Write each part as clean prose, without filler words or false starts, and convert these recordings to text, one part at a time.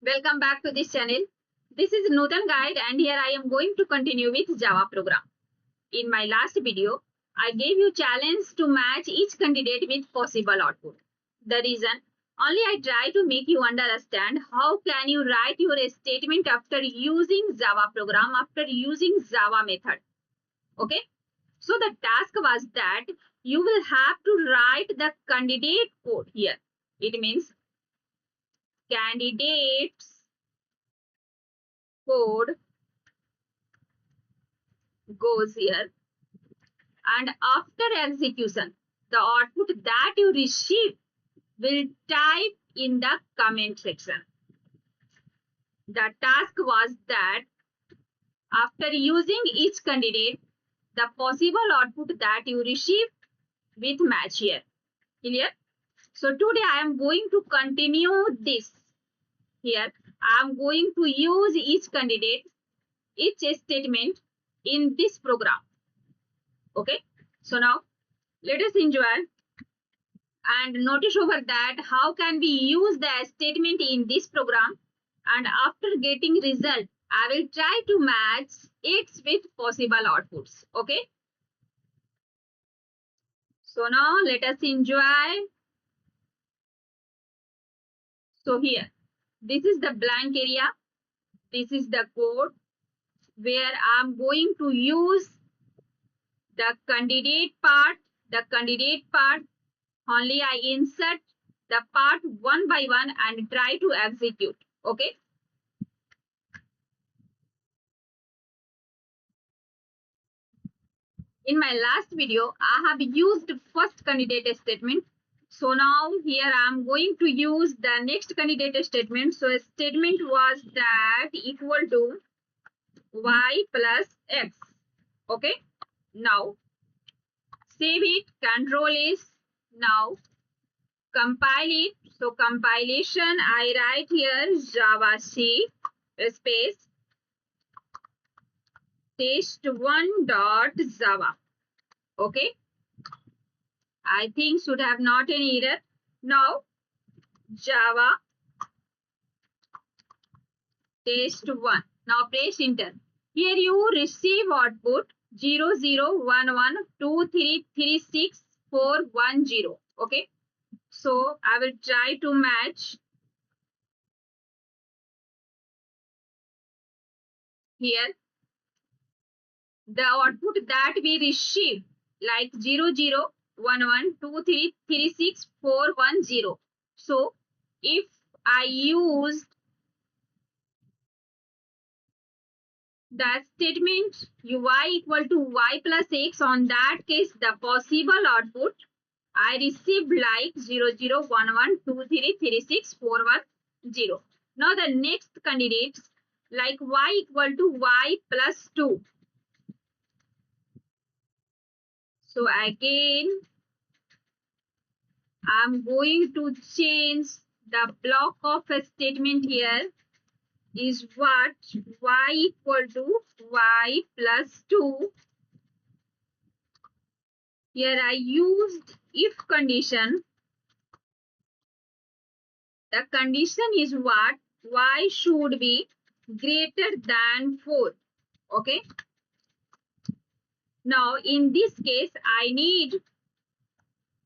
Welcome back to this channel. This is Nutan Guide and here I am going to continue with Java program. In my last video, I gave you challenge to match each candidate with possible output. The reason, only I try to make you understand how can you write your statement after using Java program, after using Java method. Okay. So the task was that you will have to write the candidate code here. It means candidates code goes here, and after execution the output that you receive will type in the comment section. The task was that after using each candidate, the possible output that you receive with match here. Clear? So today I am going to continue this. Here I am going to use each candidate, each statement in this program. Okay, so now let us enjoy and notice over that how can we use the statement in this program, and after getting result I will try to match it with possible outputs. Okay, so now let us enjoy. So here this is the blank area, this is the code where I am going to use the candidate part. Only I insert the part one by one and try to execute. Okay. In my last video, I have used first candidate statement. So now here I am going to use the next candidate statement. So a statement was that equal to y plus x. Okay. Now save it. Control is now compile it. So compilation I write here javascript space test1.java. Okay, I think should have not any error. Now Java test1. Now press enter. Here you receive output 00112336 410. Okay, so I will try to match here the output that we receive like 00112336 410. So if I use the statement y equal to y plus x, on that case the possible output I received like 00112336 410. Now the next candidates like y equal to y plus 2. So again I'm going to change the block of a statement here is what y equal to y plus 2. Here I used if condition. The condition is what y should be greater than 4. Okay. Now in this case I need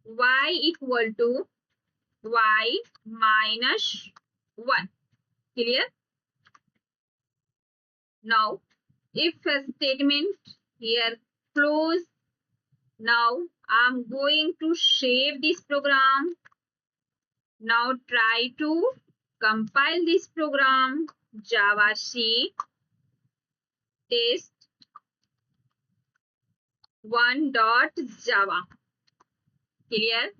y equal to y minus 1. Clear? Now if a statement here close. Now I'm going to save this program. Now try to compile this program. javascript test1.java. Clear?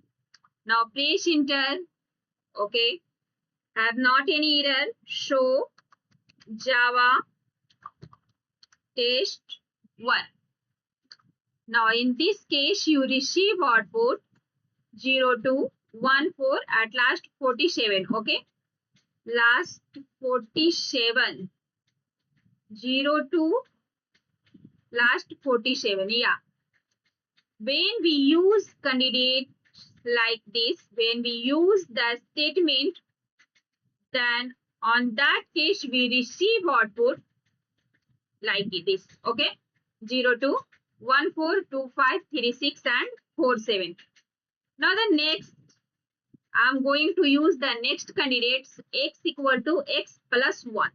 Now press enter. Okay, have not any error. Show Java test1. Now in this case you receive output 0214 at last 47. Okay, last 47 02 last 47. Yeah, when we use candidates like this, when we use the statement, then On that case, we receive output like this. Okay, 0 to 1, 4, 2, 5, 3, 6 and 4, 7. Now the next, I'm going to use the next candidates x equal to x plus 1.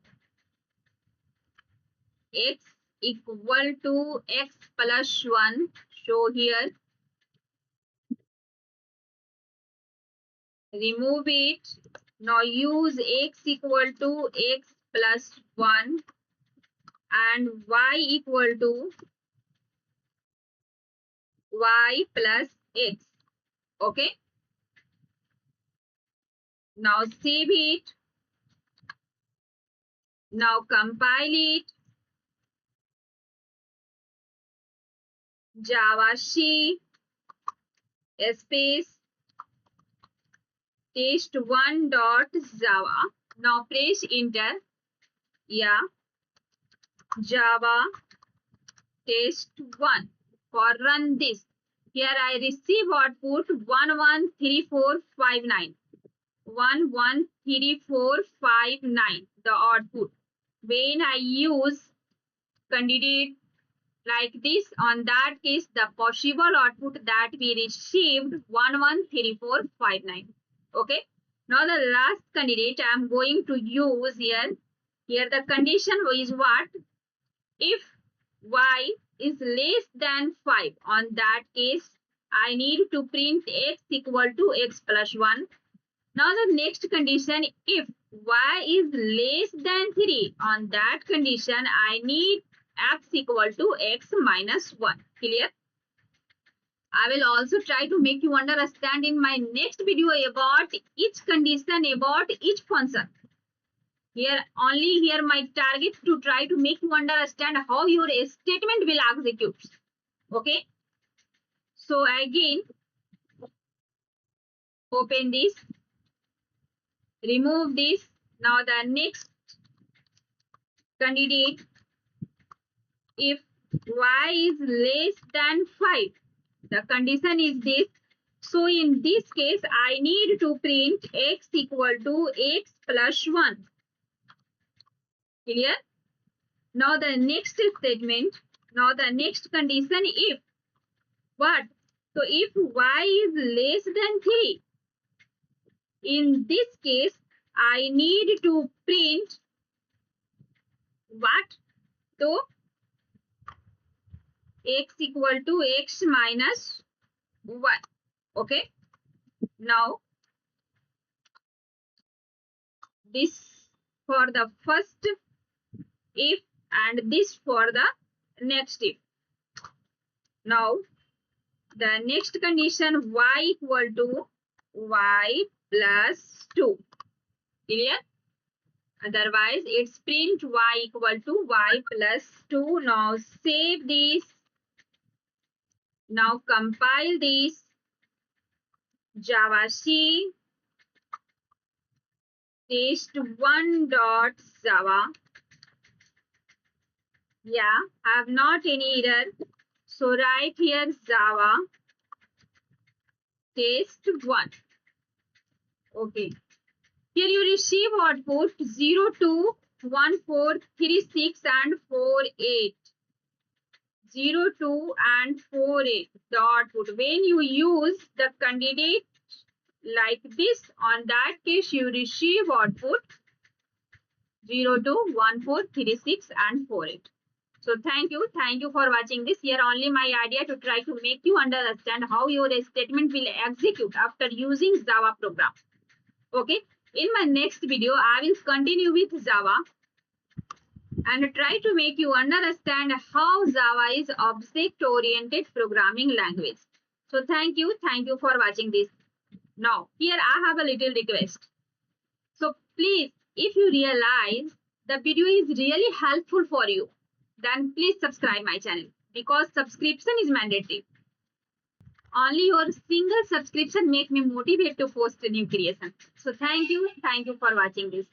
X equal to x plus 1. Show here. Remove it. Now use x equal to x plus 1 and y equal to y plus x. Okay. Now save it. Now compile it. JavaC space test1.java. Now press enter. Yeah. Java test1. For run this. Here I receive output 113459. 113459. The output. When I use candidate like this, on that case, the possible output that we received 113459. Okay. Now the last candidate I am going to use here. Here the condition is what? If y is less than 5, on that case, I need to print x equal to x plus 1. Now the next condition, if y is less than 3, on that condition, I need x equal to x minus 1. Clear? I will also try to make you understand in my next video about each condition, about each function. Here my target to try to make you understand how your statement will execute. Okay. So again, open this, remove this. Now the next candidate, if y is less than 5, the condition is this. So in this case, I need to print x equal to x plus 1. Clear? Now the next statement, now the next condition, if what? So if y is less than 3, in this case, I need to print what? So x equal to x minus 1. Okay. Now this for the first if and this for the next if. Now the next condition, y equal to y plus 2. Clear? Otherwise, it's print y equal to y plus 2. Now save this. Now compile this. JavaC test1.java. Yeah, have not any error. So write here Java test1. Okay. Here you receive output 0, 2, 1, 4, 3, 6 and 4, 8. 0, 2 and 4, 8. The output. When you use the candidate like this, on that case you receive output 0, 2, 1, 4, 3, 6 and 4, 8. So thank you for watching this. Here only my idea to try to make you understand how your statement will execute after using Java program. Okay. In my next video, I will continue with Java and try to make you understand how Java is object-oriented programming language. So thank you for watching this. Now, here I have a little request. So please, if you realize the video is really helpful for you, then please subscribe my channel because subscription is mandatory. Only your single subscription make me motivate to post new creation. So thank you for watching this.